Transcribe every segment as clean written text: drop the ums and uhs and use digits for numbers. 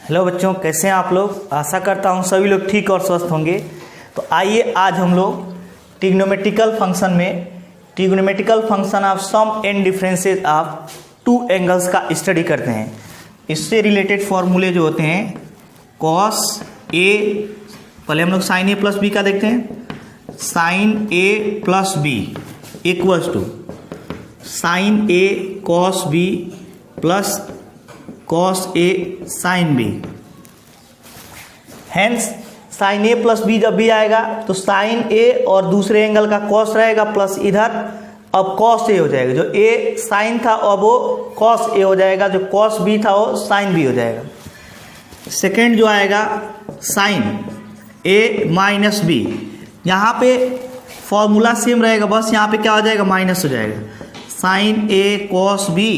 Hello बच्चों, कैसे हैं आप लोग। आशा करता हूं सभी लोग ठीक और स्वस्थ होंगे। तो आइए आज हम लोग trigonometrical function of sum and differences of two angles का स्टडी करते हैं। इससे रिलेटेड फॉर्मूले जो होते हैं कॉस ए, पहले हम लोग साइन ए प्लस बी का देखते हैं। Sine a plus b equals to sine a cos b plus cos a sine b. Hence sine a plus b जब भी आएगा तो साइन ए और दूसरे एंगल का कॉस रहेगा प्लस इधर अब कॉस ए हो जाएगा। जो ए साइन था अब वो कॉस ए हो जाएगा, जो कॉस बी था वो साइन बी हो जाएगा। सेकेंड जो आएगा साइन ए माइनस बी, यहाँ पे फॉर्मूला सेम रहेगा, बस यहाँ पे क्या हो जाएगा माइनस हो जाएगा। Sine a cos b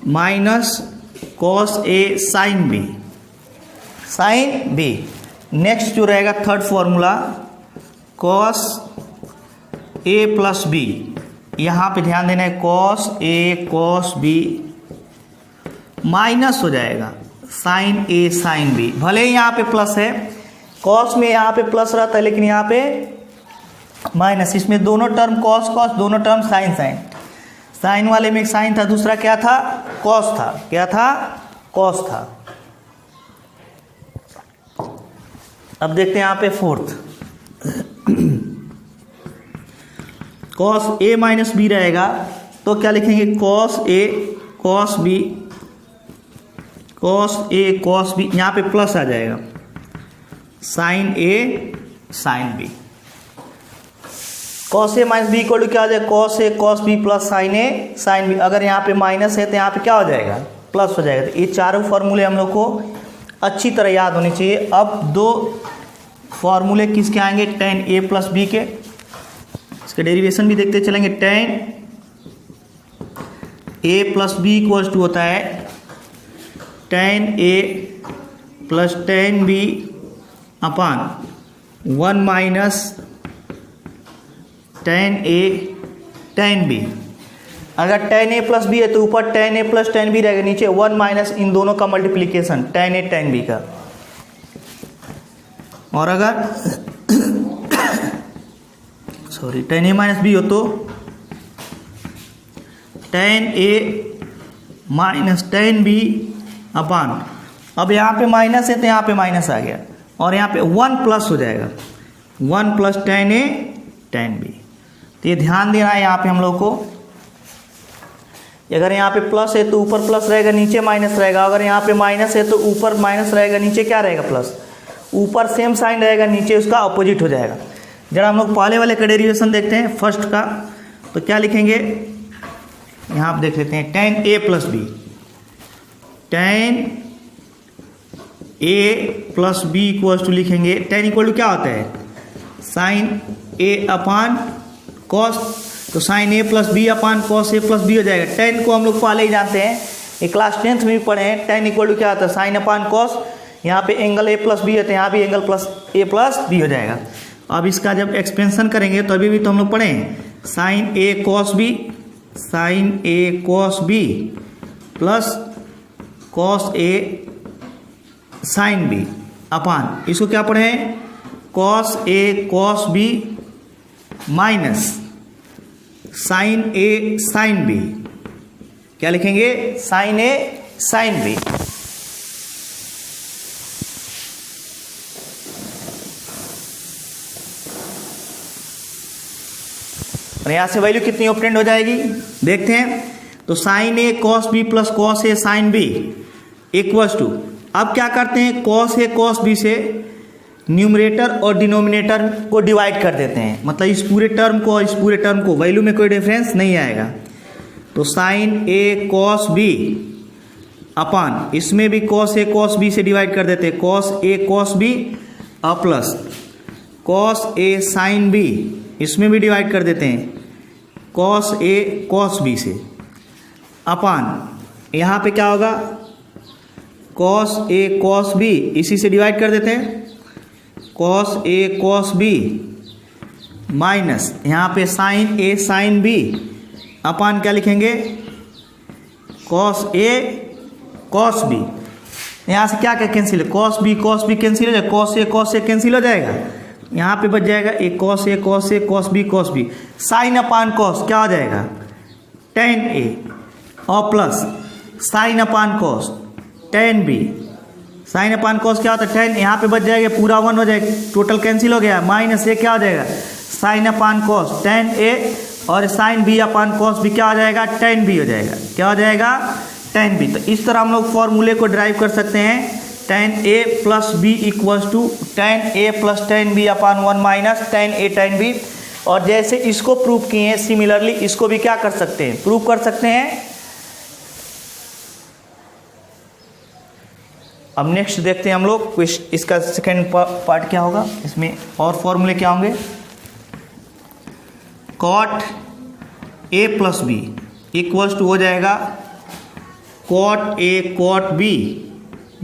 minus cos a sine B. Next जो रहेगा third formula cos A plus B, यहाँ पे ध्यान देना है cos a cos b minus हो जाएगा साइन ए साइन बी। भले ही यहाँ पे प्लस है, कॉस में यहाँ पे प्लस रहता है लेकिन यहाँ पे माइनस। इसमें दोनों टर्म कॉस कॉस, दोनों टर्म साइन साइन। साइन वाले में एक साइन था, दूसरा क्या था कॉस था। क्या था कॉस था। अब देखते हैं यहाँ पे फोर्थ कॉस ए माइनस बी रहेगा तो क्या लिखेंगे cos a cos b, cos a cos b, यहाँ पे प्लस आ जाएगा sine A sine b. Cos A minus B equal to क्या हो जाएगा cos a cos b plus sine A sine b. अगर यहाँ पे माइनस है तो यहाँ पे क्या हो जाएगा प्लस हो जाएगा। तो ये चारों फॉर्मूले हम लोग को अच्छी तरह याद होने चाहिए। अब दो फॉर्मूले किसके आएंगे tan ए प्लस बी के, इसके डेरिवेशन भी देखते चलेंगे। tan a plus b equals to होता है tan a plus tan b upon 1 minus tan a tan b. अगर tan ए प्लस बी है तो ऊपर tan a plus tan b रहेगा, नीचे 1 माइनस इन दोनों का multiplication tan a tan b का। और अगर tan ए माइनस बी हो तो tan ए माइनस tan बी अपान, अब यहाँ पे माइनस है तो यहाँ पे माइनस आ गया और यहाँ पे 1 प्लस हो जाएगा 1 plus tan a tan B. तो ये ध्यान देना है यहाँ पे हम लोग को। अगर यहाँ पे प्लस है तो ऊपर प्लस रहेगा नीचे माइनस रहेगा। अगर यहाँ पे माइनस है तो ऊपर माइनस रहेगा नीचे क्या रहेगा प्लस। ऊपर सेम साइन रहेगा नीचे उसका अपोजिट हो जाएगा। जरा हम लोग पहले वाले का डेरिवेशन देखते हैं फर्स्ट का, तो क्या लिखेंगे यहाँ आप देख लेते हैं tan a plus b. tan a plus b equals to लिखेंगे tan इक्वल टू क्या होता है साइन ए अपान कॉस, तो sine a plus b upon cos A plus B हो जाएगा। tan को हम लोग पहले ही जानते हैं, ये क्लास 10th में भी पढ़े हैं। tan इक्वल टू क्या होता है साइन अपान कॉस, यहाँ पे एंगल ए प्लस बी है तो यहाँ भी एंगल प्लस ए प्लस बी हो जाएगा। अब इसका जब एक्सपेंशन करेंगे तो अभी भी तो हम लोग पढ़े हैं sine a cos b, sine a cos b plus cos a sine b अपान, इसको क्या पढ़े हैं cos a cos b minus sine A sine b. क्या लिखेंगे साइन ए साइन बी। और यहां से वैल्यू कितनी ऑपरेंड हो जाएगी देखते हैं। तो sine a cos b plus cos a sine B equals to, अब क्या करते हैं कॉस ए कॉस बी से न्यूमरेटर और डिनोमिनेटर को डिवाइड कर देते हैं, मतलब इस पूरे टर्म को और इस पूरे टर्म को, वैल्यू में कोई डिफरेंस नहीं आएगा। तो साइन ए कॉस बी अपान, इसमें भी कॉस ए कॉस बी से डिवाइड कर देते हैं कॉस ए कॉस बी और plus cos a sine B, इसमें भी डिवाइड कर देते हैं कॉस ए कॉस बी से अपान, यहाँ पे क्या होगा कॉस ए कॉस बी, इसी से डिवाइड कर देते हैं cos a cos b minus यहाँ पे साइन ए साइन बी अपान क्या लिखेंगे कॉस ए कॉस बी। यहाँ से क्या क्या कैंसिल है, कॉस बी कैंसिल हो जाएगा, कॉस ए कैंसिल हो जाएगा, यहाँ पे बच जाएगा एक cos a cos b, sine upon cos क्या हो जाएगा टेन ए और plus sine upon cos tan b, sine upon cos क्या होता है टेन, यहाँ पे बच जाएगा पूरा 1 हो जाएगा, टोटल कैंसिल हो गया, माइनस ए क्या हो जाएगा sine upon cos tan a और sine b upon cos b क्या हो जाएगा टेन बी हो जाएगा, क्या हो जाएगा टेन बी। तो इस तरह हम लोग फॉर्मूले को ड्राइव कर सकते हैं, tan a plus b equals to tan a plus tan b upon 1 minus tan a tan b. और जैसे इसको प्रूव किए हैं सिमिलरली इसको भी क्या कर सकते हैं, प्रूव कर सकते हैं। अब नेक्स्ट देखते हैं हम लोग इसका सेकेंड पार्ट क्या होगा, इसमें और फॉर्मूले क्या होंगे, cot a plus b equals to हो जाएगा cot a cot b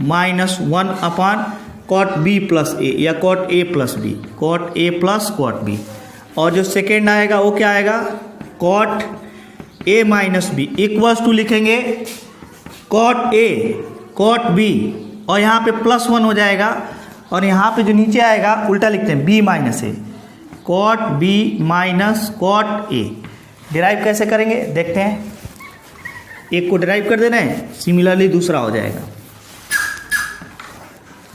minus 1 upon cot b plus a या cot a plus b, cot a plus cot b. और जो सेकेंड आएगा वो क्या आएगा cot a minus b equals to लिखेंगे कॉट ए कॉट बी और यहाँ पे प्लस 1 हो जाएगा और यहाँ पे जो नीचे आएगा उल्टा लिखते हैं b minus a, cot b minus cot a. Derive कैसे करेंगे देखते हैं, एक को डिराइव कर देना है, सिमिलरली दूसरा हो जाएगा।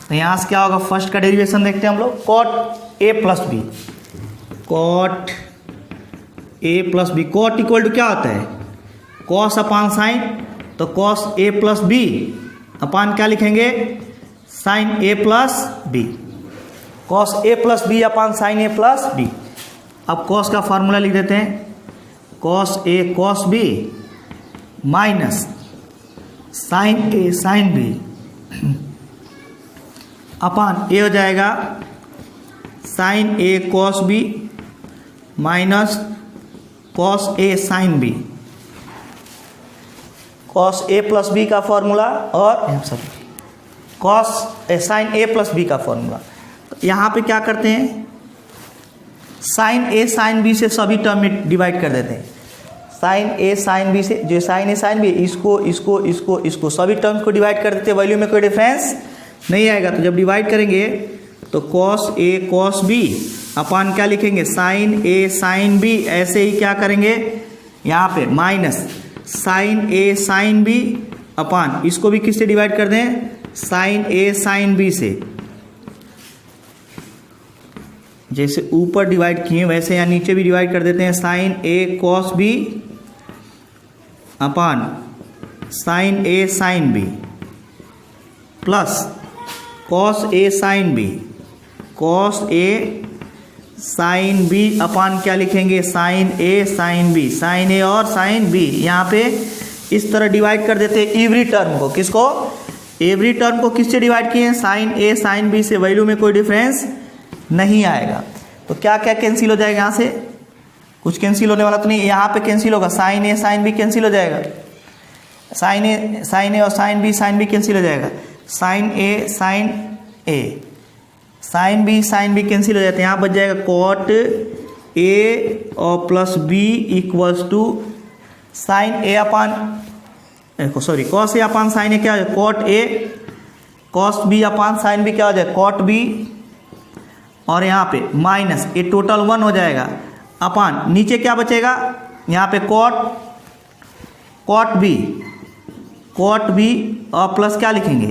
तो यहाँ से क्या होगा, फर्स्ट का डेरिवेशन देखते हैं हम लोग, cot a plus b, cot a plus b, cot equal to क्या होता है कॉस अपान साइन, तो कॉस ए प्लस बी अपान क्या लिखेंगे sine a plus b, cos A plus b upon sine a plus b. अब cos का formula लिख देते हैं, cos a cos b minus sine A sine b upon a हो जाएगा sine a cos b minus cos a sine b, cos A plus b का formula और cos sine a plus b का formula. तो यहाँ पे क्या करते हैं साइन ए साइन बी से सभी टर्म में डिवाइड कर देते हैं, साइन ए साइन बी से जो साइन ए साइन बी इसको सभी टर्म्स को डिवाइड कर देते हैं, वैल्यू में कोई डिफरेंस नहीं आएगा। तो जब डिवाइड करेंगे तो cos a cos b upon क्या लिखेंगे साइन ए साइन बी, ऐसे ही क्या करेंगे यहाँ पे माइनस साइन ए साइन बी अपान इसको भी किससे डिवाइड कर दें साइन ए साइन बी से, जैसे ऊपर डिवाइड किए वैसे यहाँ नीचे भी डिवाइड कर देते हैं, sine a cos b upon sine A sine B plus cos a sine b, cos a sine b upon क्या लिखेंगे sine A sine B, sine a और साइन बी। यहाँ पे इस तरह डिवाइड कर देते हैं एवरी टर्म को, किसको एवरी टर्म को किससे डिवाइड किए साइन ए साइन बी से, वैल्यू में कोई डिफरेंस नहीं आएगा। तो क्या क्या कैंसिल हो जाएगा, यहाँ से कुछ कैंसिल होने वाला तो नहीं, यहाँ पे कैंसिल होगा साइन ए साइन बी कैंसिल हो जाएगा, साइन ए और साइन बी कैंसिल हो जाएगा, साइन ए साइन बी कैंसिल हो जाते हैं, यहाँ बच जाएगा कॉट ए और plus b equals to sine a upon sorry cos a upon sine a क्या हो जाए cot a, cos b upon sine b क्या हो जाए कॉट बी, और यहाँ पे माइनस ए टोटल 1 हो जाएगा अपान नीचे क्या बचेगा यहाँ पे कॉट बी और प्लस क्या लिखेंगे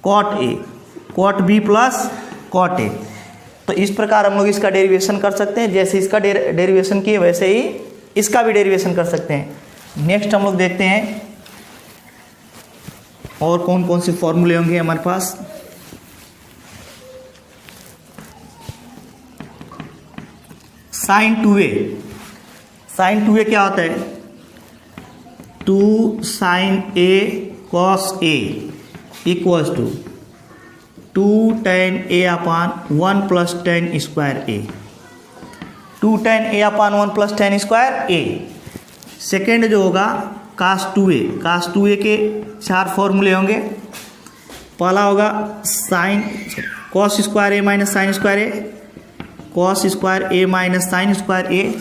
cot b plus cot a. तो इस प्रकार हम लोग इसका डेरिवेशन कर सकते हैं, जैसे इसका डेरिवेशन किए वैसे ही इसका भी डेरिवेशन कर सकते हैं। नेक्स्ट हम लोग देखते हैं और कौन कौन से फॉर्मूले होंगे हमारे पास। साइन 2a क्या होता है 2 sine a cos a equals to 2 tan a upon 1 plus tan square a, 2 tan a upon 1 plus tan square a. Second जो होगा कास 2a के 4 फॉर्मूले होंगे। पहला होगा sine cos square a minus sine square A, cos square a minus sine square ए।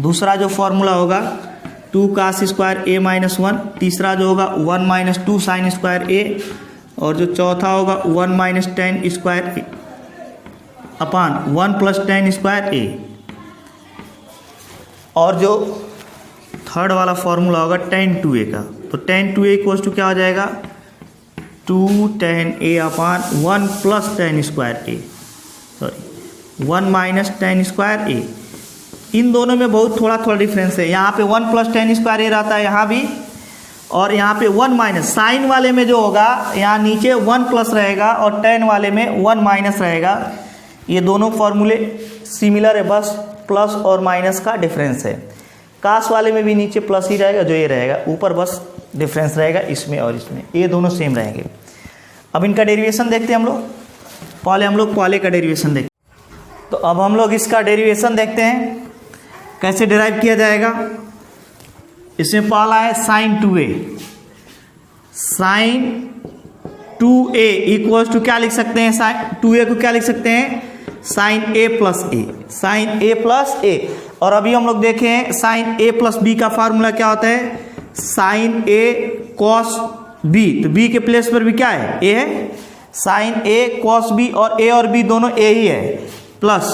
दूसरा जो formula होगा 2 कास स्क्वायर ए माइनस 1, तीसरा जो होगा 1 माइनस 2 साइन स्क्वायर ए, और जो चौथा होगा 1 माइनस टेन स्क्वायर ए अपान 1 प्लस टेन स्क्वायर ए, और जो थर्ड वाला फॉर्मूला होगा tan 2a का, तो tan 2a इक्वल्स टू क्या हो जाएगा 2 tan a upon 1 plus tan square a, sorry 1 minus tan square a. इन दोनों में बहुत थोड़ा डिफरेंस है, यहाँ पे 1 प्लस टेन स्क्वायर ए रहता है यहाँ भी, और यहाँ पे 1 माइनस, साइन वाले में जो होगा यहाँ नीचे 1 प्लस रहेगा और tan वाले में 1 माइनस रहेगा। ये दोनों फॉर्मूले सिमिलर है, बस प्लस और माइनस का डिफरेंस है। कास वाले में भी नीचे प्लस ही रहेगा जो ये रहेगा, ऊपर बस डिफरेंस रहेगा इसमें और इसमें, ये दोनों सेम रहेंगे। अब इनका डेरिवेशन देखते हैं हम लोग। पहले हम लोग पहले का डेरिवेशन देखते हैं। तो अब हम लोग इसका डेरिवेशन देखते हैं कैसे डिराइव किया जाएगा। इसमें पहला है sine 2a। Sign 2a equals to क्या लिख सकते हैं, साइन 2a को क्या लिख सकते हैं, sine a plus a, sine a plus ए। और अभी हम लोग देखें साइन a प्लस बी का फार्मूला क्या होता है, साइन a कॉस b, तो b के प्लेस पर भी क्या है, a है, साइन a कॉस b, और a और b दोनों a ही है, प्लस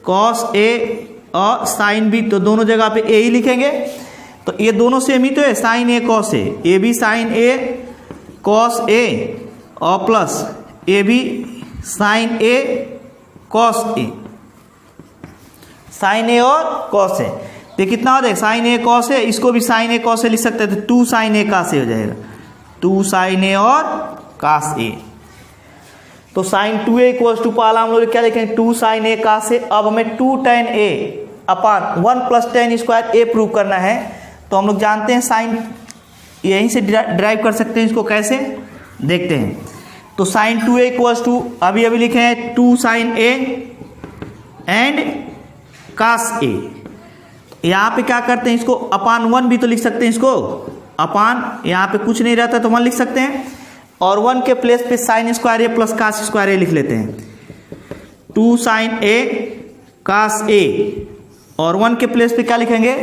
कॉस a और साइन b, तो दोनों जगह पे a ही लिखेंगे। तो ये दोनों सेम ही तो है, sine a cos a, a भी साइन a कॉस a और प्लस a भी sine a cos a, sine a और कॉस ए। तो कितना हो जाएगा, साइन ए कॉस ए, इसको भी साइन ए कॉस ए लिख सकते हैं, तो 2 साइन ए कास ए हो जाएगा, 2 साइन ए और कास ए। तो साइन 2a इक्वल्स टू पहला हम लोग क्या लिखेंगे, 2 साइन ए कास ए। अब हमें 2 tan a upon 1 plus tan square A prove करना है। तो हम लोग जानते हैं साइन, यहीं से ड्राइव कर सकते हैं, इसको कैसे देखते हैं। तो साइन 2a इक्वल्स टू अभी लिखे हैं 2 साइन a एंड कास ए। यहाँ पे क्या करते हैं, इसको अपान 1 भी तो लिख सकते हैं, इसको अपान, यहाँ पे कुछ नहीं रहता तो 1 लिख सकते हैं, और 1 के प्लेस पे sine square a plus cos square ए लिख लेते हैं। 2 साइन ए कास ए, और 1 के प्लेस पे क्या लिखेंगे,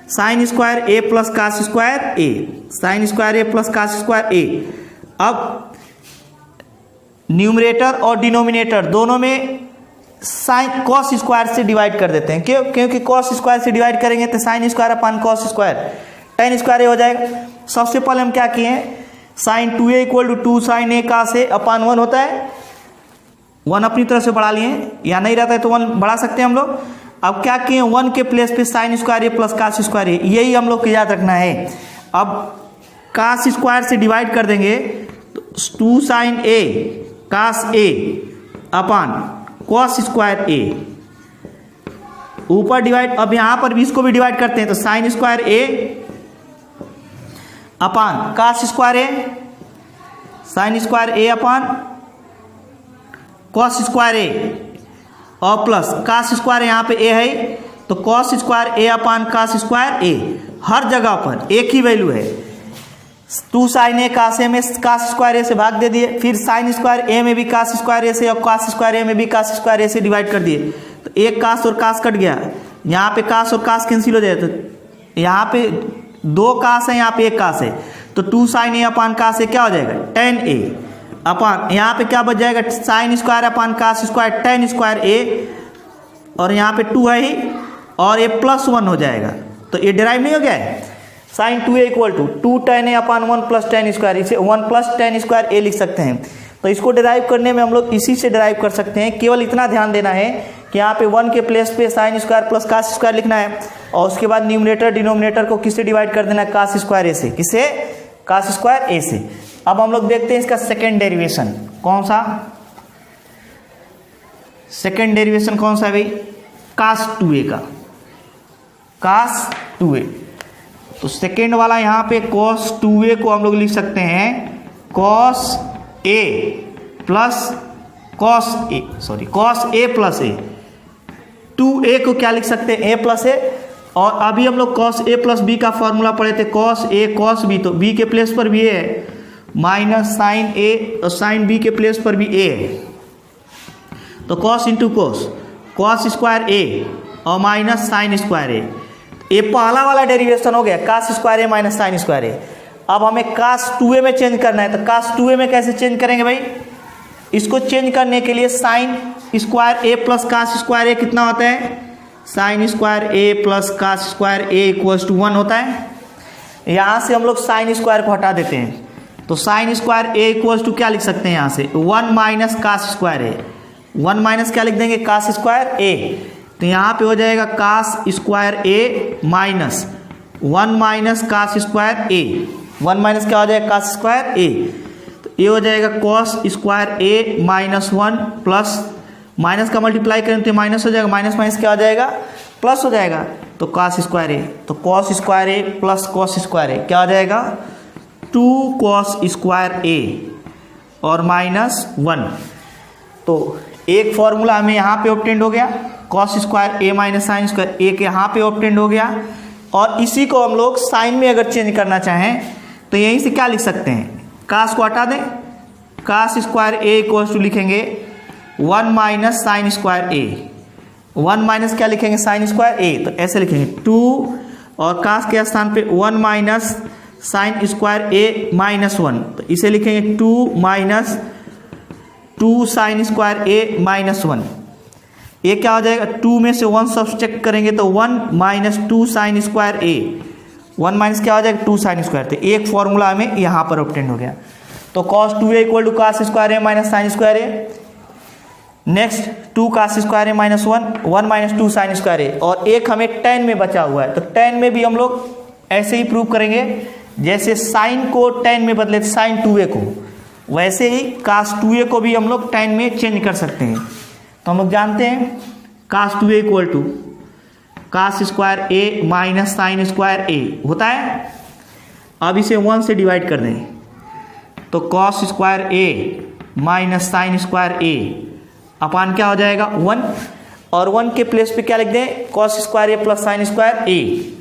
sine square a plus cos square A, sign square a plus cos square ए। अब न्यूमरेटर और डिनोमिनेटर दोनों में साइन कॉस स्क्वायर से डिवाइड कर देते हैं, क्यों, क्योंकि कॉस स्क्वायर से डिवाइड करेंगे तो sine square upon cos square tan square a हो जाएगा। सबसे पहले हम क्या किए हैं, sine 2a equal to 2 sine a cos a upon 1 होता है, 1 अपनी तरफ से बढ़ा लिए, यहाँ नहीं रहता है तो 1 बढ़ा सकते हैं हम लोग। अब क्या किए, 1 के प्लेस पे sine square a plus cos square ए, यही हम लोग को याद रखना है। अब कास स्क्वायर से डिवाइड कर देंगे तो 2 sine a cos a upon cos square ए, ऊपर डिवाइड, अब यहां पर भी इसको भी डिवाइड करते हैं, तो साइन स्क्वायर ए अपान कास स्क्वायर ए, साइन स्क्वायर ए अपान कॉस स्क्वायर ए, और प्लस कास स्क्वायर यहाँ पे ए है, तो कॉस स्क्वायर ए अपान कास स्क्वायर ए, हर जगह पर एक ही वैल्यू है। 2 साइन ए कास ए में कास स्क्वायर ए से भाग दे दिए, फिर साइन स्क्वायर ए में भी कास स्क्वायर ए से, और कास स्क्वायर ए में भी कास स्क्वायर ए से डिवाइड कर दिए, तो एक कास और कास कट गया, यहाँ पे कास और कास कैंसिल हो जाए, तो यहाँ पे 2 कास है, यहाँ पे 1 कास है, तो 2 साइन ए अपान कास ए क्या हो जाएगा, tan ए अपान, यहाँ पे क्या बच जाएगा, sine square upon cos square tan square ए, और यहाँ पे 2 है ही, और ये +1 हो जाएगा। तो ये डिराइव नहीं हो गया है, sine 2a equal to 2 tan a upon 1 plus tan square, इसे 1 प्लस tan स्क्वायर ए लिख सकते हैं। तो इसको डिराइव करने में हम लोग इसी से डिराइव कर सकते हैं, केवल इतना ध्यान देना है कि यहाँ पे 1 के प्लेस पे sine square plus cos square लिखना है, और उसके बाद न्यूमरेटर डिनोमिनेटर को किससे डिवाइड कर देना है, कास स्क्वायर ए से, किससे, कास स्क्वायर ए से। अब हम लोग देखते हैं इसका सेकेंड डेरिवेशन, कौन सा, सेकेंड डेरिवेशन कौन सा है भाई, कास 2a का, कास 2a। तो सेकेंड वाला यहाँ पे cos 2a को हम लोग लिख सकते हैं cos a plus cos a, sorry cos a plus a, 2a को क्या लिख सकते हैं, a प्लस a, और अभी हम लोग cos a प्लस b का फॉर्मूला पढ़े थे, cos a cos b, तो b के प्लेस पर भी a है, माइनस साइन a और साइन b के प्लेस पर भी a है, तो cos into cos, cos square a और माइनस साइन स्क्वायर a, ये पहला वाला डेरिवेशन हो गया cos square a minus sine square ए। अब हमें cos 2a में चेंज करना है, तो cos 2a में कैसे चेंज करेंगे भाई? इसको चेंज करने के लिए sine square a plus cos square a कितना होता है? Sine square a plus cos square a equals to 1 होता है। यहाँ से हम लोग साइन स्क्वायर को हटा देते हैं, तो sine square a equals to क्या लिख सकते हैं यहाँ से? 1 minus cos square a. 1 minus क्या लिख देंगे? cos square a. तो यहाँ पे हो जाएगा cos square a minus 1 minus cos square a. 1 minus क्या हो जाएगा? cos square a. तो ये हो जाएगा cos square a minus 1 plus minus का मल्टीप्लाई करें तो माइनस हो जाएगा, माइनस माइनस क्या हो जाएगा? प्लस हो जाएगा। तो cos स्क्वायर ए, तो cos square a plus cos square ए क्या हो जाएगा? 2 cos स्क्वायर ए और माइनस 1। तो एक फॉर्मूला हमें यहाँ पे ऑब्टेंड हो गया, cos square a minus sine square ए के यहाँ पे ऑब्टेंड हो गया। और इसी को हम लोग साइन में अगर चेंज करना चाहें तो यहीं से क्या लिख सकते हैं? cos को हटा दें, cos square a equals to लिखेंगे 1 minus sine square a. 1 minus क्या लिखेंगे? Sine square a. तो ऐसे लिखेंगे 2 और cos के स्थान पे 1 minus sine square a minus 1। तो इसे लिखेंगे 2 minus 2 sine square a minus 1। ये क्या हो जाएगा? 2 में से 1 सब्सट्रैक्ट करेंगे तो 1 minus 2 sine square a. 1 minus क्या हो जाएगा? 2 साइन स्क्वायर। तो एक फॉर्मूला हमें यहाँ पर ऑब्टेंड हो गया। तो cos 2a equal to cos square a minus sine square a. Next 2 cos square a minus 1 minus 2 sine square ए। और एक हमें tan में बचा हुआ है, तो tan में भी हम लोग ऐसे ही प्रूव करेंगे जैसे साइन को tan में बदले साइन 2a को, वैसे ही cos 2a को भी हम लोग tan में चेंज कर सकते हैं। तो हम लोग जानते हैं cos 2a equal to cos square a minus sine square a होता है। अब इसे 1 से डिवाइड कर दें तो cos square a minus sine square ए अपान क्या हो जाएगा? 1। और 1 के प्लेस पे क्या लिख दें? cos square a plus sign square a.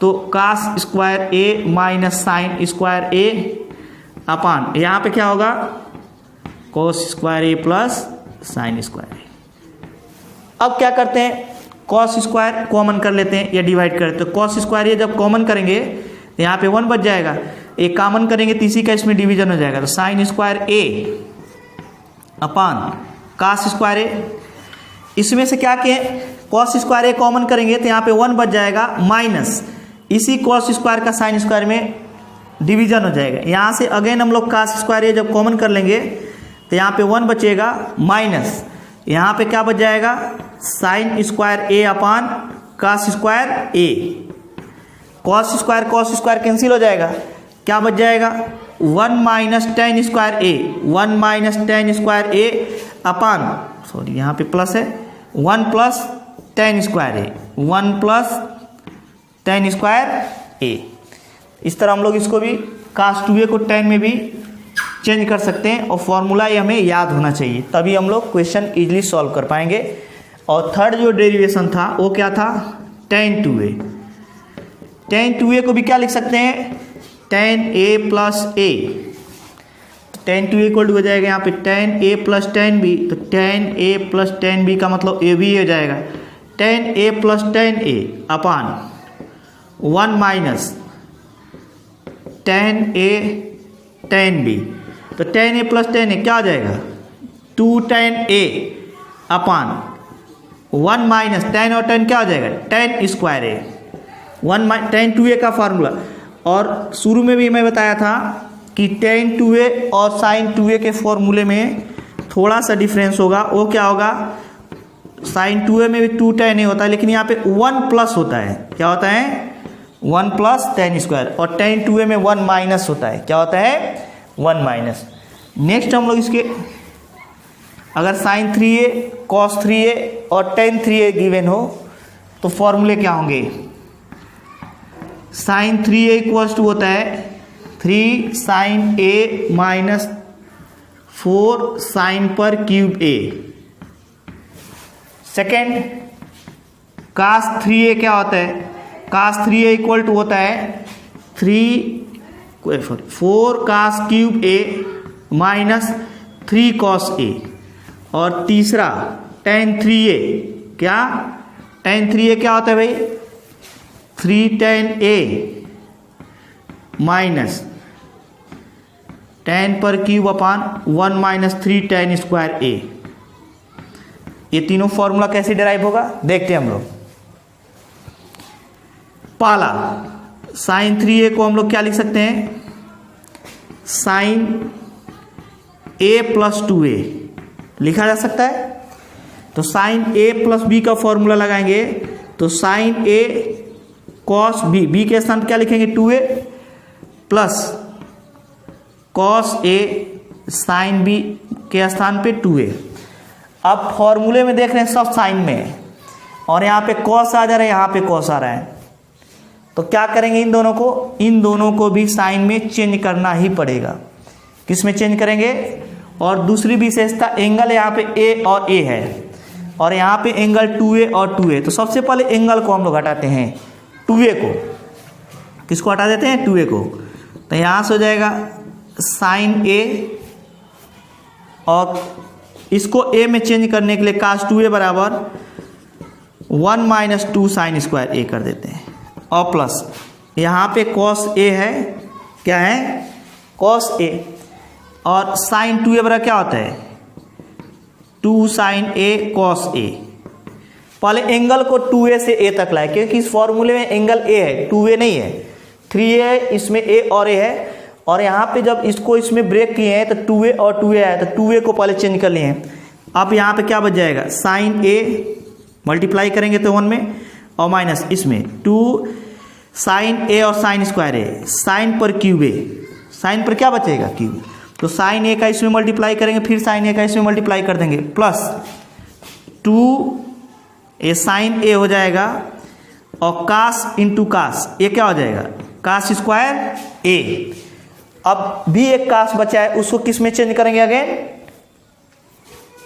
तो cos square a minus sine square ए अपान यहाँ पे क्या होगा? cos square a plus sign square ए। अब क्या करते हैं? cos स्क्वायर कॉमन कर लेते हैं या डिवाइड करते हैं। तो cos स्क्वायर ये जब कॉमन करेंगे तो यहाँ पे 1 बच जाएगा, एक कॉमन करेंगे तो इसी का इसमें डिवीजन हो जाएगा। तो साइन स्क्वायर ए अपान cos स्क्वायर ए। इसमें से क्या किए? cos स्क्वायर ए कॉमन करेंगे तो यहाँ पे 1 बच जाएगा, माइनस इसी cos स्क्वायर का साइन स्क्वायर में डिवीजन हो जाएगा। यहाँ से अगेन हम लोग cos स्क्वायर ए जब कॉमन कर लेंगे तो यहाँ पे 1 बचेगा, माइनस यहाँ पे क्या बच जाएगा? साइन स्क्वायर ए अपान cos स्क्वायर ए। cos स्क्वायर कैंसिल हो जाएगा, क्या बच जाएगा? 1 minus tan square a. 1 minus tan square A upon, sorry यहाँ पे प्लस है, 1 plus tan square a. 1 plus tan square ए। इस तरह हम लोग इसको भी cos 2a को tan में भी चेंज कर सकते हैं। और फॉर्मूला ये हमें याद होना चाहिए, तभी हम लोग क्वेश्चन इजीली सॉल्व कर पाएंगे। और थर्ड जो डेरिवेशन था वो क्या था? tan 2a। tan 2a को भी क्या लिख सकते हैं? tan a plus a। tan 2a equal to हो जाएगा यहाँ पे tan a plus tan b। तो tan a plus tan b का मतलब a भी हो जाएगा, tan a plus tan a upon 1 minus tan a tan b। तो tan a plus tan a क्या हो जाएगा? 2 tan a upon 1 minus tan और tan क्या हो जाएगा? tan square a. 1 tan 2a का फार्मूला। और शुरू में भी मैं बताया था कि tan 2a और sin 2a के फॉर्मूले में थोड़ा सा डिफरेंस होगा। वो क्या होगा? sin 2a में भी 2 tan a होता है, लेकिन यहाँ पे 1 प्लस होता है। क्या होता है? 1 प्लस tan स्क्वायर। और tan 2a में 1 माइनस होता है। क्या होता है? 1 माइनस। नेक्स्ट हम लोग इसके अगर sin 3a cos 3a और tan 3a गिवन हो तो फॉर्मूले क्या होंगे? sin 3a इक्वल्स टू होता है 3 sin a माइनस 4 sin पर cube a। Second cos 3a क्या होता है? cos 3a इक्वल टू होता है 4 cos cube a minus 3 cos a। और तीसरा tan 3a क्या? tan 3a क्या होता है भाई? 3 tan A माइनस tan पर cube upon 1 minus 3 tan square A। ये तीनों फॉर्मूला कैसे डिराइव होगा देखते हैं हम लोग। पहला साइन 3A को हम लोग क्या लिख सकते हैं, साइन A प्लस 2A लिखा जा सकता है। तो साइन A प्लस B का फॉर्मूला लगाएंगे तो sine A cos B, B के स्थान पर क्या लिखेंगे 2A plus cos A sine B के स्थान पे 2A। अब फॉर्मूले में देख रहे हैं सब साइन में है और यहाँ पे कॉस आ जा रहा है, यहाँ पे कॉस आ रहा है, तो क्या करेंगे इन दोनों को भी साइन में चेंज करना ही पड़ेगा। किस में चेंज करेंगे, और दूसरी विशेषता एंगल यहाँ पे A और A है और यहाँ पे एंगल 2A और 2A। तो सबसे पहले एंगल को हम लोग हटाते हैं 2A को, किसको हटा देते हैं 2A को। तो यहाँ से हो जाएगा साइन A और इसको A में चेंज करने के लिए कास 2A बराबर 1 माइनस 2 साइन स्क्वायर A कर देते हैं और प्लस यहाँ पे कॉस A है, क्या है कॉस A, और साइन 2A बराबर क्या होता है 2 साइन A कॉस A। पहले एंगल को 2A से A तक लाए क्योंकि इस फॉर्मूले में एंगल A है 2A नहीं है, 3A है, इसमें A और A है। और यहाँ पे जब इसको इसमें ब्रेक किए हैं तो 2A और 2A आया तो 2A को पहले चेंज कर लिए हैं। अब यहाँ पे क्या बच जाएगा साइन A मल्टीप्लाई करेंगे तो 1 में और माइनस इसमें 2 साइन A और साइन स्क्वायर A, साइन पर क्यूब A, साइन पर क्या बचेगा क्यूब, तो साइन A का इसमें मल्टीप्लाई करेंगे फिर साइन A का इसमें मल्टीप्लाई कर देंगे प्लस 2 साइन A हो जाएगा और कास इंटू कास ये क्या हो जाएगा कास स्क्वायर A। अब भी एक कास बचा है उसको किस में चेंज करेंगे,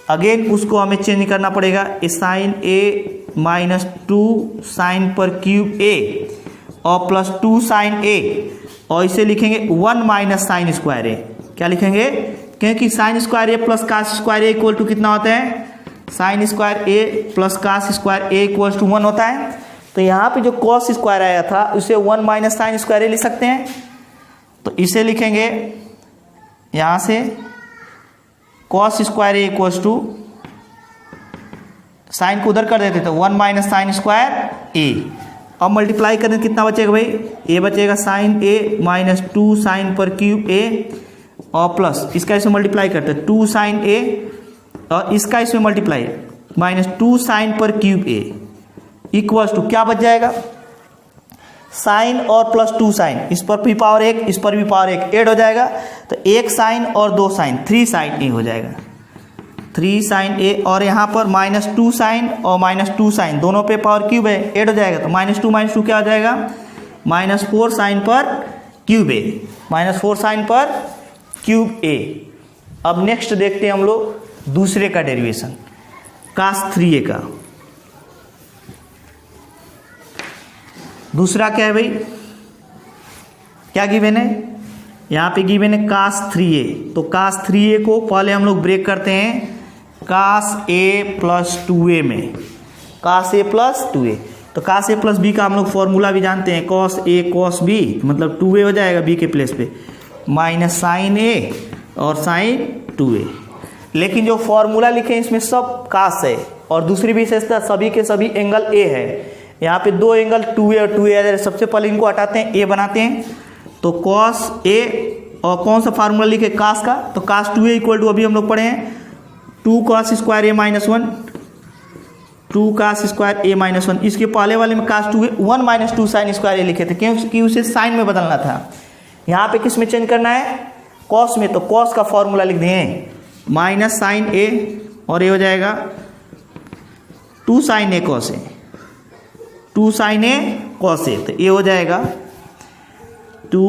अगेन उसको हमें चेंज करना पड़ेगा साइन A माइनस 2 साइन पर क्यूब A और प्लस 2 साइन A और इसे लिखेंगे 1 माइनस साइन स्क्वायर A। क्या लिखेंगे, क्योंकि sine square A plus cos square A equal to कितना होता है, sine square A plus cos square A equal to 1 होता है। तो यहाँ पे जो कॉस स्क्वायर आया था उसे 1 माइनस साइन स्क्वायर A लिख सकते हैं। तो इसे लिखेंगे यहाँ से cos square A equal to, sine को उधर कर देते तो 1 माइनस साइन स्क्वायर A। अब मल्टीप्लाई करने कितना बचेगा भाई, A बचेगा साइन A माइनस 2 साइन पर क्यूब A और प्लस इसका इसमें मल्टीप्लाई करते हैं 2 साइन A और इसका इसमें मल्टीप्लाई माइनस 2 साइन पर क्यूब A इक्वल टू क्या बच जाएगा साइन और प्लस 2 साइन, इस पर भी पावर 1 इस पर भी पावर 1 ऐड हो जाएगा तो 1 साइन और 2 साइन 3 साइन A हो जाएगा, 3 साइन A और यहाँ पर माइनस 2 साइन और माइनस 2 साइन दोनों पे पावर क्यूब है ऐड हो जाएगा तो माइनस टू क्या हो जाएगा माइनस 4 साइन पर क्यूब A, माइनस 4 साइन पर क्यूब A। अब नेक्स्ट देखते हैं हम लोग दूसरे का डेरिवेशन कास 3A का। दूसरा क्या है भाई, क्या गिवन है, यहाँ पे गिवन है कास 3A। तो कास 3A को पहले हम लोग ब्रेक करते हैं कास A प्लस 2A में, कास A प्लस 2A। तो कास A प्लस B का हम लोग फॉर्मूला भी जानते हैं, कॉस A कॉस B मतलब 2A हो जाएगा B के प्लेस पे माइनस साइन A और साइन 2A। लेकिन जो फॉर्मूला लिखे हैं इसमें सब कास है और दूसरी विशेषता सभी के सभी एंगल A है। यहाँ पे दो एंगल 2A और 2A आ जाए, सबसे पहले इनको हटाते हैं A बनाते हैं तो कॉस A और कौन सा फार्मूला लिखे कास का, तो कास 2A इक्वल टू अभी हम लोग पढ़े हैं 2 cos square A minus 1, 2 cos square A minus 1। इसके पहले वाले में cos 2A 1 minus 2 sine square A लिखे थे क्योंकि उसे साइन में बदलना था। यहाँ पे किस में चेंज करना है कॉस में, तो कॉस का फॉर्मूला लिख दें माइनस साइन A और ये हो जाएगा 2 sine A cos A, 2 sine A cos A। तो ये हो जाएगा 2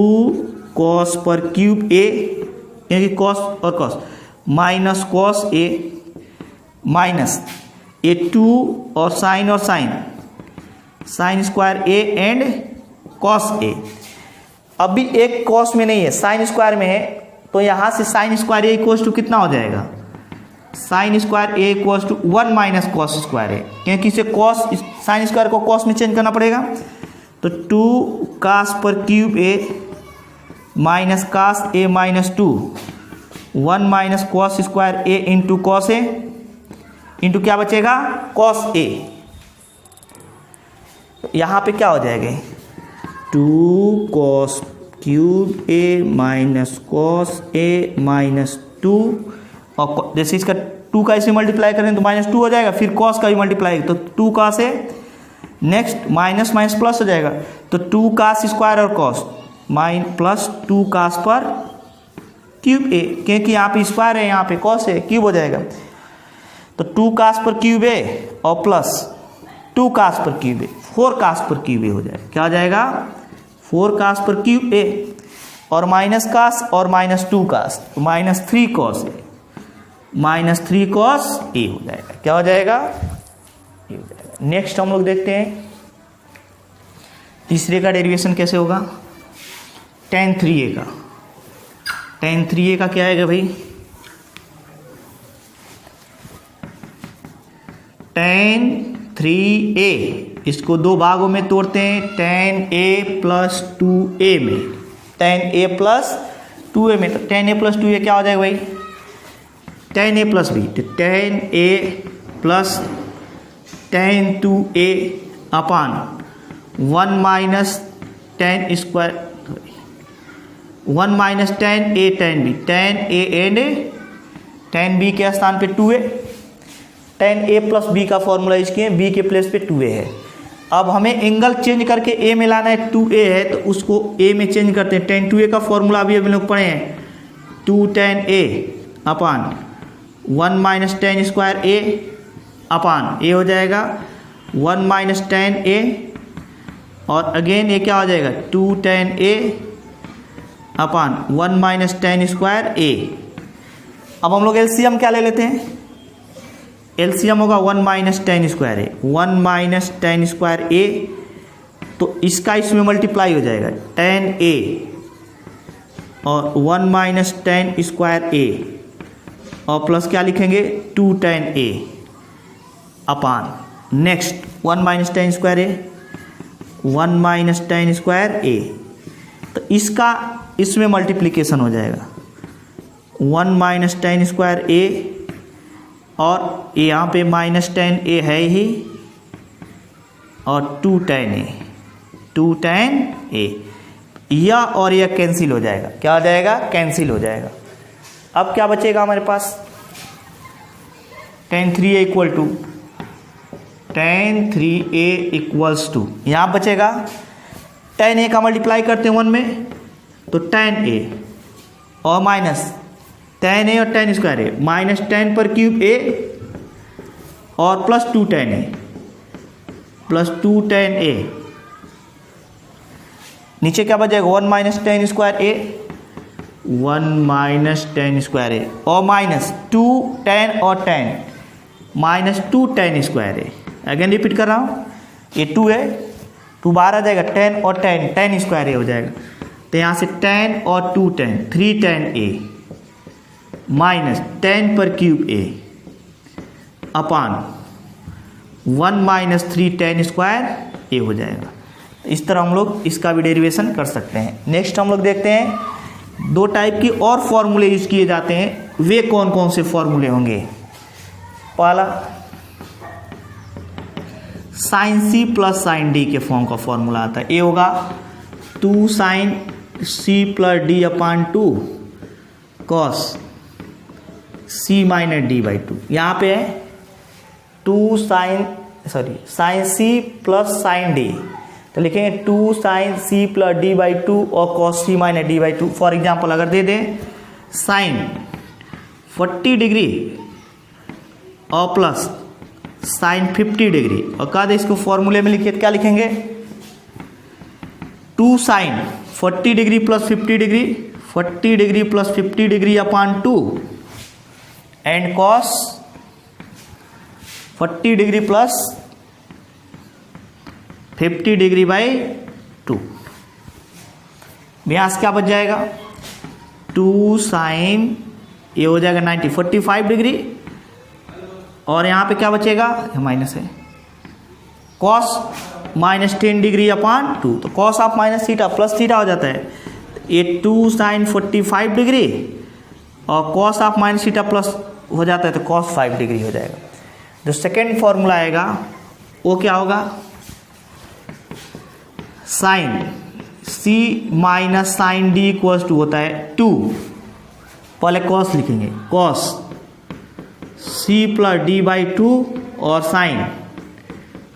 कॉस पर क्यूब A क्योंकि कॉस और cos minus cos A minus ये 2 और sine sine square A and cos A। अभी एक कॉस में नहीं है साइन स्क्वायर में है तो यहाँ से sine square A equals to कितना हो जाएगा sine square A equals to 1 minus cos square A क्योंकि इसे कॉस साइन स्क्वायर को कॉस में चेंज करना पड़ेगा तो 2 cos पर cube a minus cos a minus 2 1 minus cos square a into cos a into क्या बचेगा कॉस ए। यहाँ पे क्या हो जाएगा 2 cos cube a minus cos A minus 2 और जैसे इसका 2 का इसे मल्टीप्लाई करें तो माइनस 2 हो जाएगा, फिर कॉस का भी मल्टीप्लाई तो 2 cos ए, नेक्स्ट माइनस माइनस प्लस हो जाएगा तो 2 cos स्क्वायर और कॉस प्लस 2 cos पर क्यूब ए, क्योंकि यहाँ पे स्क्वायर है यहाँ पे कॉस है क्यूब हो जाएगा तो 2 cos पर क्यूब ए और प्लस 2 cos पर क्यूब ए 4 cos पर क्यूब ए हो जाएगा। क्या हो जाएगा 4 cos पर क्यूब ए और माइनस cos और माइनस 2 cos तो minus 3 cos a minus 3 cos ए हो जाएगा। क्या हो जाएगा ए हो जाएगा। नेक्स्ट हम लोग देखते हैं तीसरे का डेरिवेशन कैसे होगा। tan 3a का tan 3a का क्या आएगा भाई tan 3a इसको दो भागों में तोड़ते हैं tan a प्लस 2a में tan a प्लस 2a में तो tan a प्लस 2a क्या हो जाएगा भाई tan a प्लस b तो tan a plus tan 2a upon 1 minus tan square 1 minus tan a tan b tan a and tan b के स्थान पे 2a tan a plus b का formula इसके b के प्लेस पे 2a है। अब हमें एंगल चेंज करके a में लाना है 2a है तो उसको a में चेंज करते हैं। tan 2a का फॉर्मूला अभी हम लोग पढ़े हैं 2 tan a upon 1 minus tan square a upon a हो जाएगा 1 माइनस tan a और अगेन ये क्या हो जाएगा 2 tan a upon 1 minus tan square a। अब हम लोग एलसीएम क्या ले लेते हैं एलसीएम होगा 1 minus tan square a 1 minus tan square a तो इसका इसमें मल्टीप्लाई हो जाएगा tan a और 1 माइनस tan स्क्वायर ए और प्लस क्या लिखेंगे 2 tan a upon next 1 minus tan square a 1 minus tan square a तो इसका इसमें मल्टीप्लिकेशन हो जाएगा 1 माइनस tan स्क्वायर ए और यहाँ पे माइनस tan a है ही और 2 tan a यह और यह कैंसिल हो जाएगा। क्या हो जाएगा कैंसिल हो जाएगा। अब क्या बचेगा हमारे पास tan 3a equal to tan 3a equals to यहाँ बचेगा tan a का मल्टीप्लाई करते हैं 1 में तो tan a और माइनस tan a और tan square a minus tan पर क्यूब a और plus 2 tan a plus 2 tan a नीचे क्या बचेगा 1 minus tan square a 1 minus tan square a और माइनस 2 tan और tan minus 2 tan square a। Again repeat कर रहा हूँ ये 2 है 2 बाहर आ जाएगा tan और tan स्क्वायर a हो जाएगा तो यहाँ से tan और 2 tan 3 tan a minus tan पर cube a upon 1 minus 3 tan square a हो जाएगा। इस तरह हम लोग इसका भी डेरिवेशन कर सकते हैं। नेक्स्ट हम लोग देखते हैं दो टाइप की और फॉर्मूले यूज किए जाते हैं वे कौन कौन से फॉर्मूले होंगे। पहला साइन सी प्लस साइन डी के फॉर्म का फॉर्मूला आता है। ए होगा 2 sine C plus D upon 2 cos C minus D by 2। यहाँ पे है 2 साइन सी प्लस साइन डी तो लिखेंगे 2 sine C plus D by 2 और cos C minus D by 2। For example अगर दे दें साइन 40 डिग्री और प्लस साइन 50 डिग्री और कहा दे इसको फॉर्मूले में लिखिए क्या लिखेंगे 2 sine 40 degree plus 50 degree 40 degree plus 50 degree upon 2 and cos 40 degree plus 50 degree by 2। यहाँ से क्या बच जाएगा 2 साइन ये हो जाएगा 90 45 डिग्री और यहाँ पे क्या बचेगा माइनस है कॉस माइनस 10 डिग्री अपॉन 2, तो cos of minus theta plus theta हो जाता है, ये 2 साइन 45 डिग्री, और cos of minus theta plus हो जाता है तो कॉस 5 डिग्री हो जाएगा। जो सेकेंड फॉर्मूला आएगा वो क्या होगा, sine C minus sine D equals to होता है 2, पहले कॉस लिखेंगे, cos C plus D by 2 और sine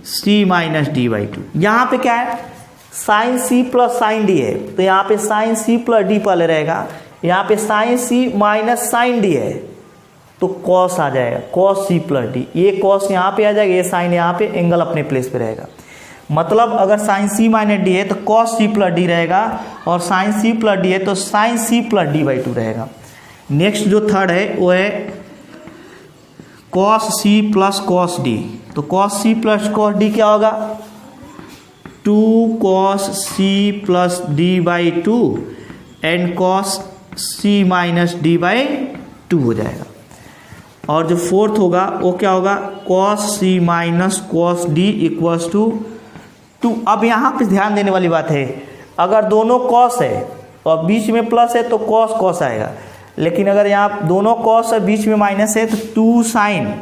C minus D by 2। यहाँ पे क्या है, साइन सी प्लस साइन डी है, तो यहाँ पे साइन सी प्लस डी पहले रहेगा, यहाँ पे sign C minus sine D है तो कॉस आ जाएगा, कॉस सी प्लस डी, ये कॉस यहाँ पे आ जाएगा, ये साइन यहाँ पे, एंगल अपने प्लेस पे रहेगा। मतलब अगर साइन सी माइनस डी है तो कॉस सी प्लस डी रहेगा, और साइन सी प्लस डी है तो sine C plus D by 2 रहेगा। नेक्स्ट जो थर्ड है वो है कॉस सी प्लस कॉस डी, तो कॉस सी प्लस कॉस डी क्या होगा, 2 cos C plus D by 2 and cos C minus D by 2 हो जाएगा। और जो फोर्थ होगा वो क्या होगा, cos C minus cos D equals to 2। अब यहाँ पे ध्यान देने वाली बात है, अगर दोनों कॉस है और बीच में प्लस है तो कॉस कॉस आएगा, लेकिन अगर यहाँ दोनों कॉस है बीच में माइनस है तो 2 sine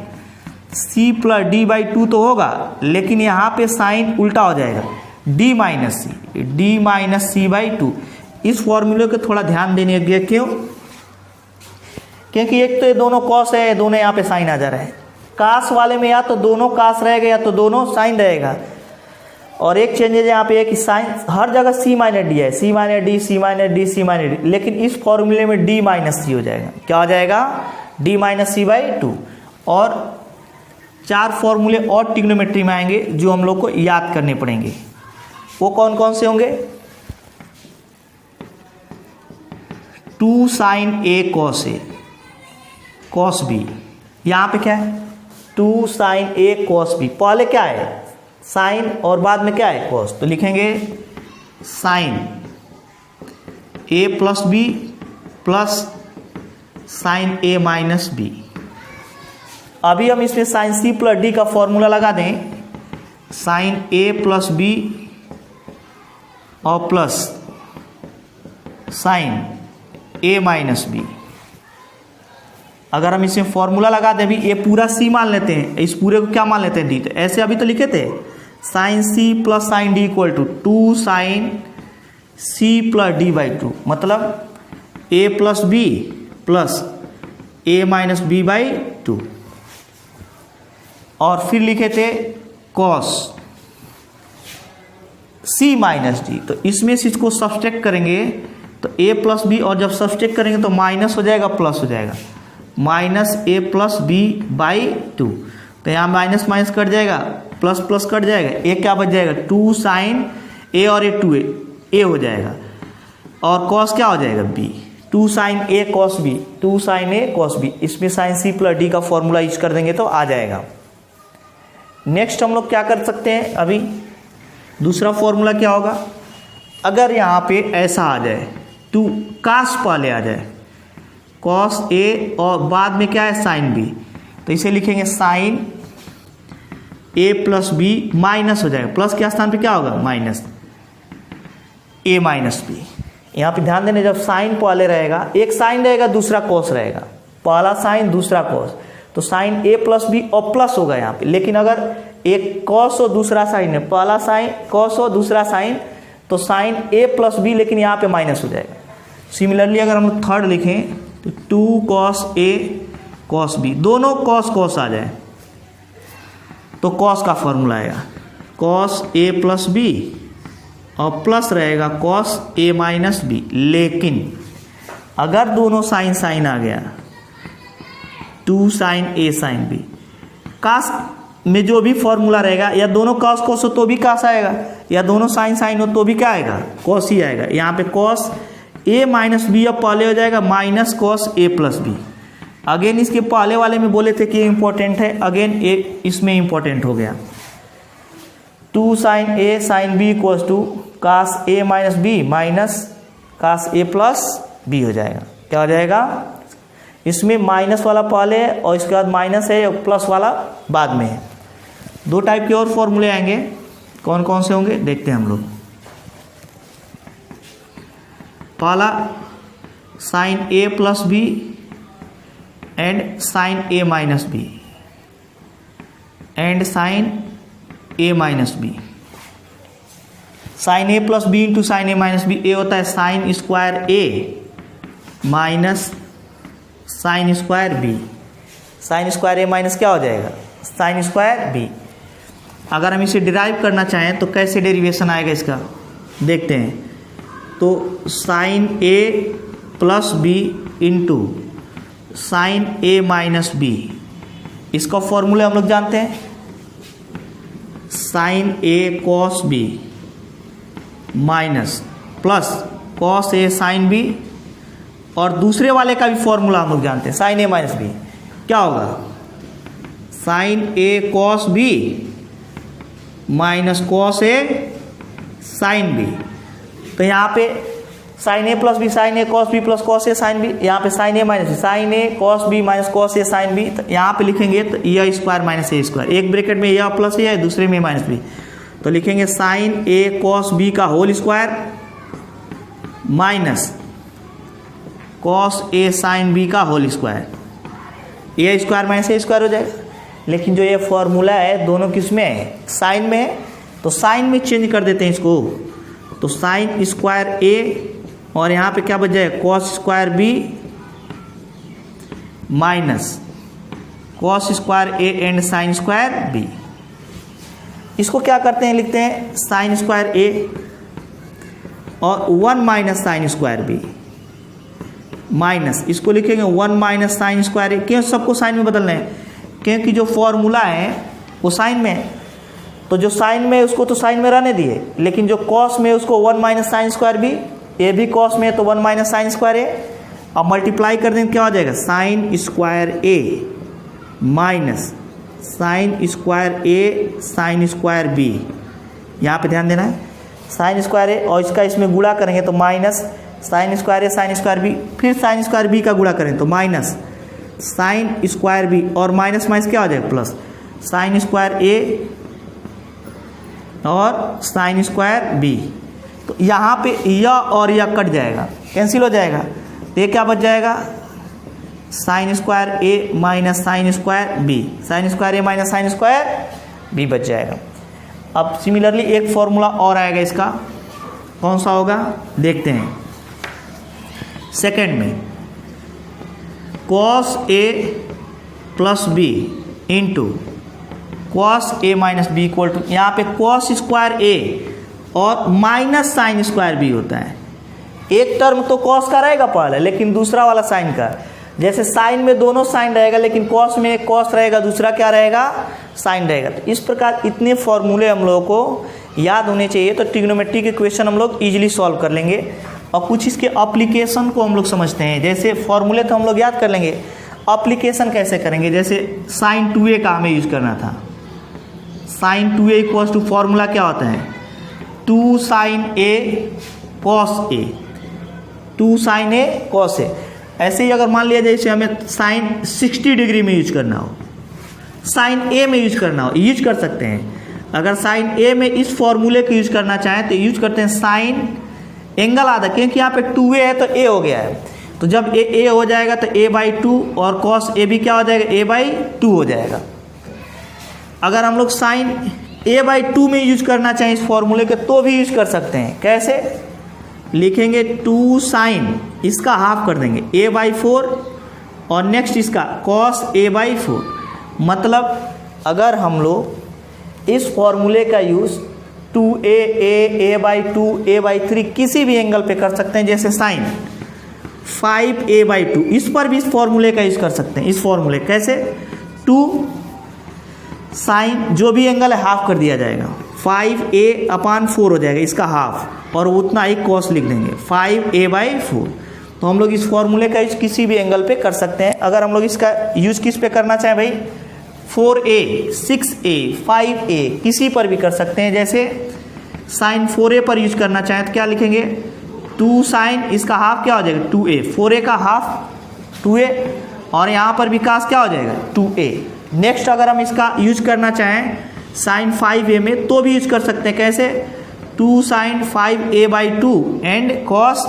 C plus D by 2 तो होगा, लेकिन यहाँ पे साइन उल्टा हो जाएगा, डी माइनस सी बाई 2। इस फॉर्मूले को थोड़ा ध्यान देने के, क्यों, क्योंकि एक तो ये दोनों कॉस है, दोनों यहाँ पे साइन आ जा रहा है, कास वाले में या तो दोनों कास रहेगा या तो दोनों साइन रहेगा, और एक चेंजेज यहाँ पे है कि साइन हर जगह सी माइनस डी है, c minus d c minus d c minus d, लेकिन इस फॉर्मूले में डी माइनस सी हो जाएगा, क्या हो जाएगा, डी माइनस सी बाई 2। और 4 फॉर्मूले और ट्रिग्नोमेट्री में आएंगे जो हम लोग को याद करने पड़ेंगे, वो कौन कौन से होंगे, 2 sine a cos a cos b, यहाँ पे क्या है 2 साइन ए कॉस बी, पहले क्या है साइन और बाद में क्या है कॉस, तो लिखेंगे sine a plus b plus sine a minus B. अभी हम इसमें साइन सी प्लस डी का फॉर्मूला लगा दें, साइन ए प्लस बी और plus sine a minus B. अगर हम इसमें फॉर्मूला लगा दें, अभी ये पूरा सी मान लेते हैं, इस पूरे को क्या मान लेते हैं डी, तो ऐसे अभी तो लिखे थे sine C plus sine d equal to 2 sine C plus D by 2, मतलब a plus b plus a minus b by 2। और फिर लिखे थे कॉस सी माइनस डी, तो इसमें से इसको सब्सट्रैक्ट करेंगे तो ए प्लस बी, और जब सब्सट्रैक्ट करेंगे तो माइनस हो जाएगा प्लस हो जाएगा, minus A plus B by 2, तो यहाँ माइनस माइनस कट जाएगा, प्लस प्लस कट जाएगा, ए क्या बच जाएगा 2 साइन ए और ए 2 ए हो जाएगा, और कॉस क्या हो जाएगा B, 2 sine a cos B, 2 sine a cos B. इसमें साइन सी प्लस डी का फॉर्मूला यूज कर देंगे तो आ जाएगा। नेक्स्ट हम लोग क्या कर सकते हैं, अभी दूसरा फॉर्मूला क्या होगा, अगर यहाँ पे ऐसा आ जाए 2 कास पहले आ जाए, कॉस ए और बाद में क्या है साइन बी, तो इसे लिखेंगे sine a plus B minus हो जाएगा, प्लस के स्थान पे क्या होगा माइनस ए माइनस बी। यहाँ पे ध्यान देने, जब साइन पहले रहेगा, एक साइन रहेगा दूसरा कॉस रहेगा, पहला साइन दूसरा कॉस, तो साइन ए प्लस बी और प्लस होगा यहाँ पे, लेकिन अगर एक कॉस हो दूसरा साइन है, पहला साइन कॉस हो दूसरा साइन, तो साइन ए प्लस बी, लेकिन यहाँ पे माइनस हो जाएगा। सिमिलरली अगर हम थर्ड लिखें तो 2 कॉस ए कॉस बी, दोनों कॉस कॉस आ जाए तो कॉस का फॉर्मूला आएगा कॉस ए प्लस बी और प्लस रहेगा कॉस ए माइनस बी। लेकिन अगर दोनों साइन साइन आ गया, 2 साइन ए साइन बी, कास में जो भी फॉर्मूला रहेगा, या दोनों कॉस कॉस हो तो भी कास आएगा, या दोनों साइन साइन हो तो भी क्या आएगा कॉस ही आएगा। यहाँ पे कॉस ए माइनस बी अब पहले हो जाएगा माइनस कॉस ए प्लस बी। अगेन इसके पहले वाले में बोले थे कि इंपॉर्टेंट है, अगेन एक इसमें इंपॉर्टेंट हो गया, 2 sine A sine B equals to cos A minus B minus cos A plus B हो जाएगा। क्या हो जाएगा, इसमें माइनस वाला पहले है और इसके बाद माइनस है और प्लस वाला बाद में है। 2 टाइप के और फॉर्मूले आएंगे, कौन कौन से होंगे देखते हैं हम लोग। पहला sine a plus b and sine a minus b and sine a minus b. Sine a plus B into sine a minus b, ए होता है sine square a minus sine square b. Sine square a minus क्या हो जाएगा, sine square B. अगर हम इसे derive करना चाहें तो कैसे डेरिवेशन आएगा इसका देखते हैं। तो sine a plus B into sine a minus b, इसका फॉर्मूला हम लोग जानते हैं, sine a cos b minus plus cos a sine b, और दूसरे वाले का भी फॉर्मूला हम लोग जानते हैं, साइन ए माइनस बी क्या होगा, sign a cos b minus cos a sine B. तो यहाँ पे sign a plus B sine a cos b plus cos a sine B, यहाँ पे sign a minus b sine a cos b minus cos a sine B. तो यहाँ पे लिखेंगे तो ए स्क्वायर माइनस ए स्क्वायर, एक ब्रैकेट में ए प्लस ए है, दूसरे में माइनस बी, तो लिखेंगे साइन ए कॉस बी का whole square minus cos a sine B का होल स्क्वायर। ए स्क्वायर माइनस ए स्क्वायर हो जाएगा। लेकिन जो ये फॉर्मूला है दोनों किस में है, साइन में है, तो साइन में चेंज कर देते हैं इसको। तो साइन स्क्वायर ए और यहाँ पे क्या बच जाएगा, cos square B minus cos square A and sine square B. इसको क्या करते हैं, लिखते हैं साइन स्क्वायर ए और 1 minus sine square B minus, इसको लिखेंगे 1 माइनस साइन स्क्वायर ए। क्यों सबको साइन में बदलना है, क्योंकि जो फॉर्मूला है वो साइन में है, तो जो साइन में है उसको तो साइन में रहने दिए, लेकिन जो कॉस में है उसको 1 माइनस साइन स्क्वायर बी, ए भी कॉस में है तो 1 माइनस साइन स्क्वायर ए। अब मल्टीप्लाई कर देंगे क्या हो जाएगा, sine square a minus sine square A sign square B. यहाँ पे ध्यान देना है, साइन स्क्वायर ए और इसका इसमें गुणा करेंगे तो माइनस साइन स्क्वायर ए साइन स्क्वायर बी, फिर साइन स्क्वायर बी का गुणा करें तो माइनस साइन स्क्वायर बी, और माइनस माइनस क्या हो जाएगा प्लस साइन स्क्वायर ए और साइन स्क्वायर बी। तो यहाँ पे यह और यह कट जाएगा, कैंसिल हो जाएगा, तो ये क्या बच जाएगा, sine square a minus sine square b, sine square a minus sine square b बच जाएगा। अब सिमिलरली एक फॉर्मूला और आएगा इसका, कौन सा होगा देखते हैं। सेकेंड में cos A plus B into cos A minus B equal to, यहाँ पे कॉस स्क्वायर ए और माइनस साइन स्क्वायर बी होता है। एक टर्म तो कॉस का रहेगा पहले, लेकिन दूसरा वाला साइन का, जैसे साइन में दोनों साइन रहेगा लेकिन कॉस में एक कॉस रहेगा दूसरा क्या रहेगा, साइन रहेगा। तो इस प्रकार इतने फॉर्मूले हम लोगों को याद होने चाहिए, तो ट्रिग्नोमेट्री के क्वेश्चन हम लोग इजीली सॉल्व कर लेंगे। और कुछ इसके एप्लीकेशन को हम लोग समझते हैं, जैसे फॉर्मूले तो हम लोग याद कर लेंगे, एप्लीकेशन कैसे करेंगे। जैसे साइन 2a का हमें यूज करना था, sign 2a equals to formula क्या होता है, 2 sine a cos A, 2 sine a cos ए। ऐसे ही अगर मान लिया जाए जैसे हमें साइन 60 डिग्री में यूज करना हो, साइन ए में यूज करना हो, यूज कर सकते हैं। अगर साइन ए में इस फॉर्मूले को यूज करना चाहें तो यूज करते हैं साइन एंगल आधा, क्योंकि यहाँ पे 2a है तो a हो गया है, तो जब a हो जाएगा तो a/2 और cos a भी क्या हो जाएगा, a/2 हो जाएगा। अगर हम लोग साइन a/2 में यूज करना चाहें इस फॉर्मूले के तो भी यूज कर सकते हैं। कैसे लिखेंगे, 2 साइन इसका हाफ कर देंगे a/4 और नेक्स्ट इसका cos a/4। मतलब अगर हम लोग इस फॉर्मूले का यूज 2a a/2 a/3 किसी भी एंगल पे कर सकते हैं, जैसे साइन 5a/2, इस पर भी इस फॉर्मूले का यूज कर सकते हैं। इस फॉर्मूले कैसे, 2 साइन जो भी एंगल है हाफ कर दिया जाएगा, 5a/4 हो जाएगा इसका हाफ, और उतना ही कॉस लिख देंगे 5a/4। तो हम लोग इस फॉर्मूले का यूज किसी भी एंगल पे कर सकते हैं। अगर हम लोग इसका यूज किस पे करना चाहें भाई, 4a 6a 5a किसी पर भी कर सकते हैं। जैसे साइन 4a पर यूज करना चाहें तो क्या लिखेंगे, 2 साइन इसका हाफ क्या हो जाएगा 2a, 4a का हाफ 2a, और यहाँ पर भी कास क्या हो जाएगा 2a। नेक्स्ट अगर हम इसका यूज करना चाहें साइन 5a में तो भी यूज कर सकते हैं। कैसे? 2 sign 5a/2 and cos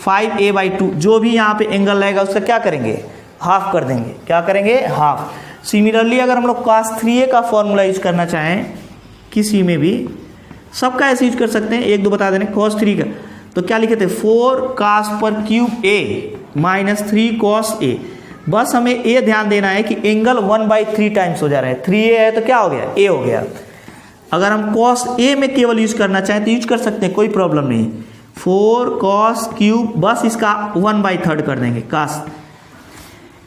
5a/2, जो भी यहाँ पे एंगल रहेगा उसका क्या करेंगे? हाफ कर देंगे। क्या करेंगे? हाफ। सिमिलरली अगर हम लोग cos 3a का फॉर्मूला यूज करना चाहें किसी में भी, सबका ऐसे यूज कर सकते हैं, एक दो बता देने। cos 3 का तो क्या लिखे थे? 4 cos पर cube a minus 3 cos a। बस हमें ये ध्यान देना है कि एंगल 1/3 टाइम्स हो जा रहा है। 3a है तो क्या हो गया? a हो गया। अगर हम cos a में केवल यूज करना चाहें तो यूज कर सकते हैं, कोई प्रॉब्लम नहीं। 4 cos क्यूब, बस इसका 1/3 कर देंगे, cos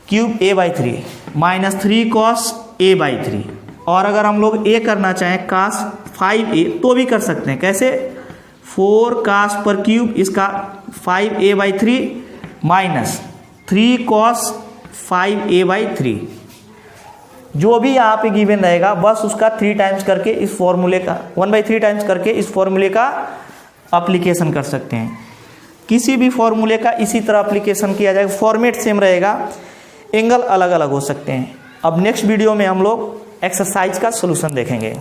cube a/3 minus 3 cos a/3। और अगर हम लोग a करना चाहें cos 5a तो भी कर सकते हैं। कैसे? 4 cos पर क्यूब इसका 5a/3 माइनस 3 cos 5a/3, जो भी यहाँ पे गिवन रहेगा बस उसका 3 टाइम्स करके इस फॉर्मूले का 1/3 टाइम्स करके इस फॉर्मूले का अप्लीकेशन कर सकते हैं। किसी भी फॉर्मूले का इसी तरह अप्लीकेशन किया जाएगा, फॉर्मेट सेम रहेगा, एंगल अलग अलग हो सकते हैं। अब नेक्स्ट वीडियो में हम लोग एक्सरसाइज का सॉल्यूशन देखेंगे।